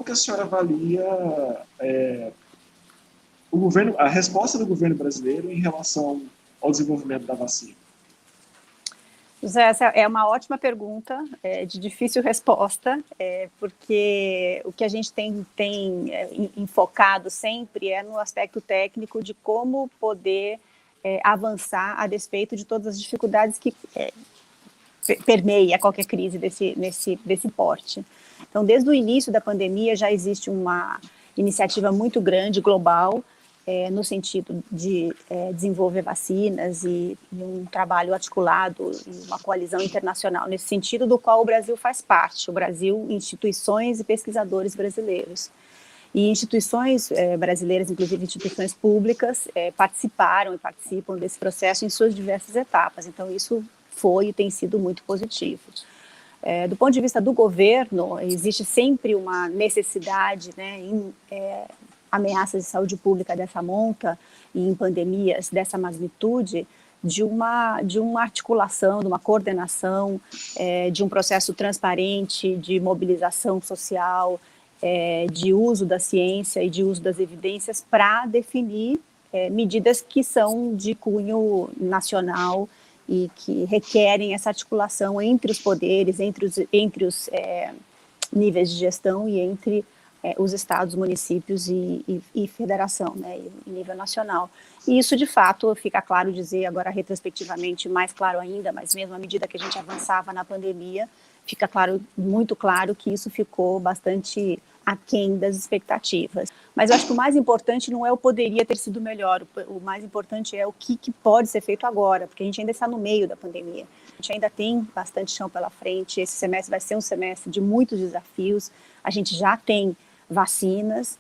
que a senhora avalia a resposta do governo brasileiro em relação ao desenvolvimento da vacina? José, essa é uma ótima pergunta, de difícil resposta, porque o que a gente tem enfocado sempre é no aspecto técnico de como poder avançar a despeito de todas as dificuldades que permeia qualquer crise desse porte. Então, desde o início da pandemia já existe uma iniciativa muito grande, global, no sentido de desenvolver vacinas e um trabalho articulado, uma coalizão internacional nesse sentido, do qual o Brasil faz parte. O Brasil, instituições e pesquisadores brasileiros. E instituições brasileiras, inclusive instituições públicas, participaram e participam desse processo em suas diversas etapas. Então, isso foi e tem sido muito positivo. Do ponto de vista do governo, existe sempre uma necessidade, né, em ameaças de saúde pública dessa monta e em pandemias dessa magnitude, de uma articulação, de uma coordenação, de um processo transparente de mobilização social, de uso da ciência e de uso das evidências para definir medidas que são de cunho nacional e que requerem essa articulação entre os poderes, entre os níveis de gestão e entre os estados, municípios e federação, né, em nível nacional. E isso, de fato, fica claro dizer agora retrospectivamente, mais claro ainda, mas mesmo à medida que a gente avançava na pandemia, fica claro, muito claro que isso ficou bastante aquém das expectativas. Mas eu acho que o mais importante não é o poderia ter sido melhor, o mais importante é o que pode ser feito agora, porque a gente ainda está no meio da pandemia, a gente ainda tem bastante chão pela frente, esse semestre vai ser um semestre de muitos desafios, a gente já tem vacinas,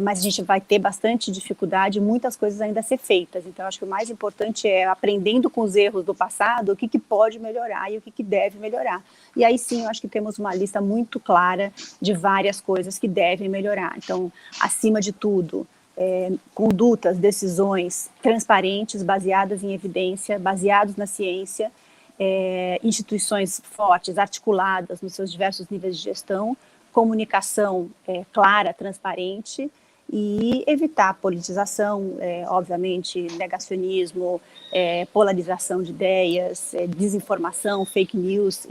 mas a gente vai ter bastante dificuldade, muitas coisas ainda a ser feitas. Então, acho que o mais importante é, aprendendo com os erros do passado, o que pode melhorar e o que deve melhorar. E aí sim, eu acho que temos uma lista muito clara de várias coisas que devem melhorar. Então, acima de tudo, condutas, decisões transparentes, baseadas em evidência, baseados na ciência, instituições fortes, articuladas nos seus diversos níveis de gestão, comunicação clara, transparente e evitar politização, obviamente, negacionismo, polarização de ideias, desinformação, fake news.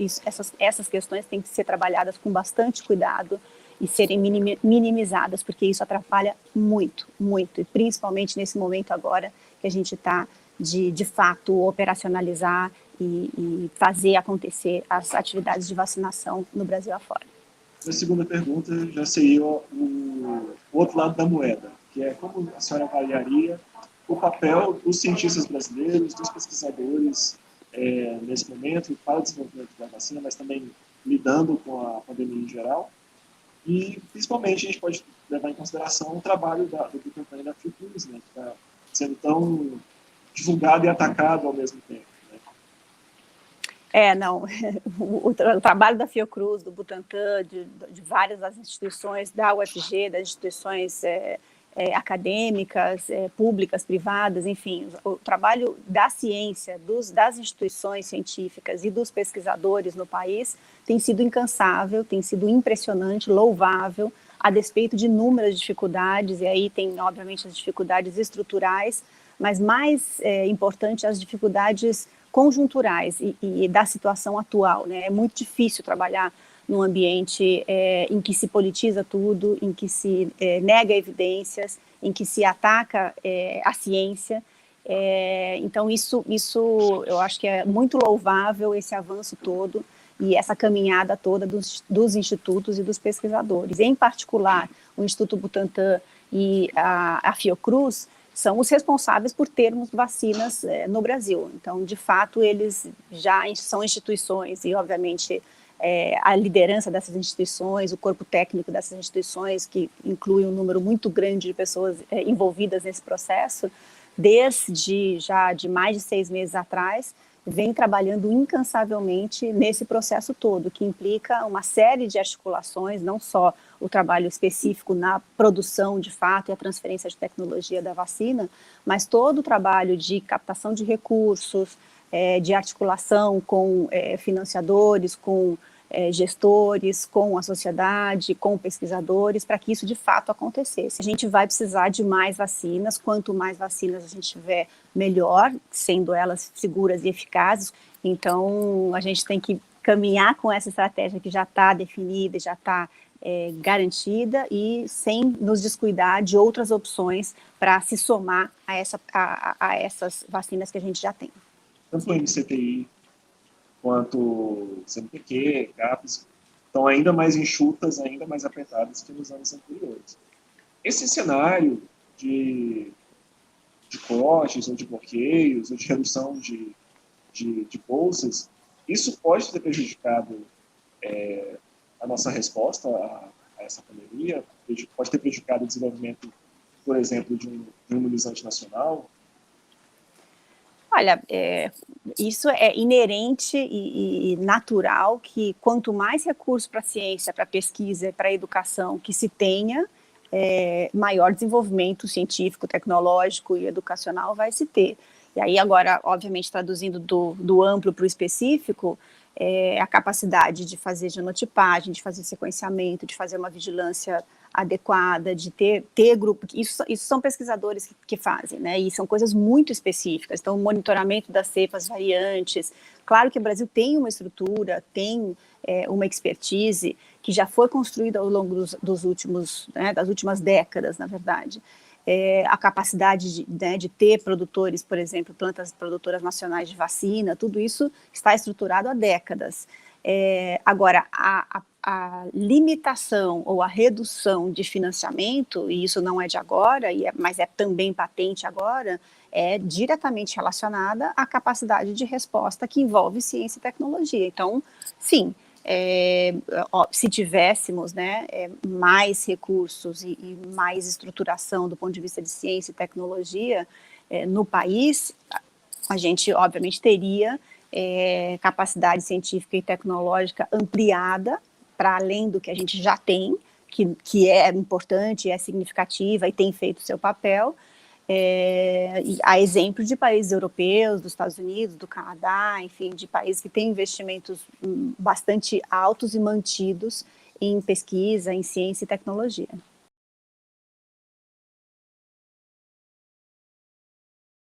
Essas questões têm que ser trabalhadas com bastante cuidado e serem minimizadas, porque isso atrapalha muito, muito, e principalmente nesse momento agora que a gente está de fato operacionalizar e fazer acontecer as atividades de vacinação no Brasil afora. A segunda pergunta já seria o outro lado da moeda, que é como a senhora avaliaria o papel dos cientistas brasileiros, dos pesquisadores nesse momento para o desenvolvimento da vacina, mas também lidando com a pandemia em geral. E, principalmente, a gente pode levar em consideração o trabalho do Butantan e da Fiocruz, né, que está sendo tão divulgado e atacado ao mesmo tempo. Não, o trabalho da Fiocruz, do Butantan, de várias das instituições, da UFG, das instituições acadêmicas, públicas, privadas, enfim, o trabalho da ciência, das instituições científicas e dos pesquisadores no país tem sido incansável, tem sido impressionante, louvável, a despeito de inúmeras dificuldades, e aí tem, obviamente, as dificuldades estruturais, mas mais importante, as dificuldades conjunturais e da situação atual, né? É muito difícil trabalhar num ambiente em que se politiza tudo, em que se nega evidências, em que se ataca a ciência. Então, isso eu acho que é muito louvável, esse avanço todo e essa caminhada toda dos institutos e dos pesquisadores. Em particular, o Instituto Butantan e a Fiocruz são os responsáveis por termos vacinas no Brasil. Então, de fato, eles já são instituições e, obviamente, a liderança dessas instituições, o corpo técnico dessas instituições, que inclui um número muito grande de pessoas envolvidas nesse processo, desde já de mais de 6 meses atrás, vem trabalhando incansavelmente nesse processo todo, que implica uma série de articulações, não só o trabalho específico na produção de fato e a transferência de tecnologia da vacina, mas todo o trabalho de captação de recursos, de articulação com financiadores, com gestores, com a sociedade, com pesquisadores, para que isso de fato acontecesse. A gente vai precisar de mais vacinas, quanto mais vacinas a gente tiver, melhor, sendo elas seguras e eficazes. Então, a gente tem que caminhar com essa estratégia que já está definida, já está garantida, e sem nos descuidar de outras opções para se somar a essas vacinas que a gente já tem. Tanto o MCTI quanto o CNPq, CAPES, estão ainda mais enxutas, ainda mais apertadas que nos anos anteriores. Esse cenário de cortes, ou de bloqueios, ou de redução de bolsas, isso pode ter prejudicado a nossa resposta a essa pandemia, pode ter prejudicado o desenvolvimento, por exemplo, de um imunizante nacional? Olha, isso é inerente e natural, que quanto mais recursos para a ciência, para a pesquisa, para a educação que se tenha, maior desenvolvimento científico, tecnológico e educacional vai se ter. E aí agora, obviamente, traduzindo do amplo para o específico, a capacidade de fazer genotipagem, de fazer sequenciamento, de fazer uma vigilância adequada, de ter grupo, isso são pesquisadores que fazem, né, e são coisas muito específicas. Então, o monitoramento das cepas variantes, claro que o Brasil tem uma estrutura, tem uma expertise que já foi construída ao longo dos últimos, das últimas décadas, na verdade. A capacidade de ter produtores, por exemplo, plantas produtoras nacionais de vacina, tudo isso está estruturado há décadas. Agora, a limitação ou a redução de financiamento, e isso não é de agora, mas é também patente agora, é diretamente relacionada à capacidade de resposta que envolve ciência e tecnologia. Então, sim, se tivéssemos, né, mais recursos e mais estruturação do ponto de vista de ciência e tecnologia no país, a gente obviamente teria capacidade científica e tecnológica ampliada para além do que a gente já tem, que é importante, é significativa e tem feito o seu papel, a exemplo de países europeus, dos Estados Unidos, do Canadá, enfim, de países que têm investimentos bastante altos e mantidos em pesquisa, em ciência e tecnologia.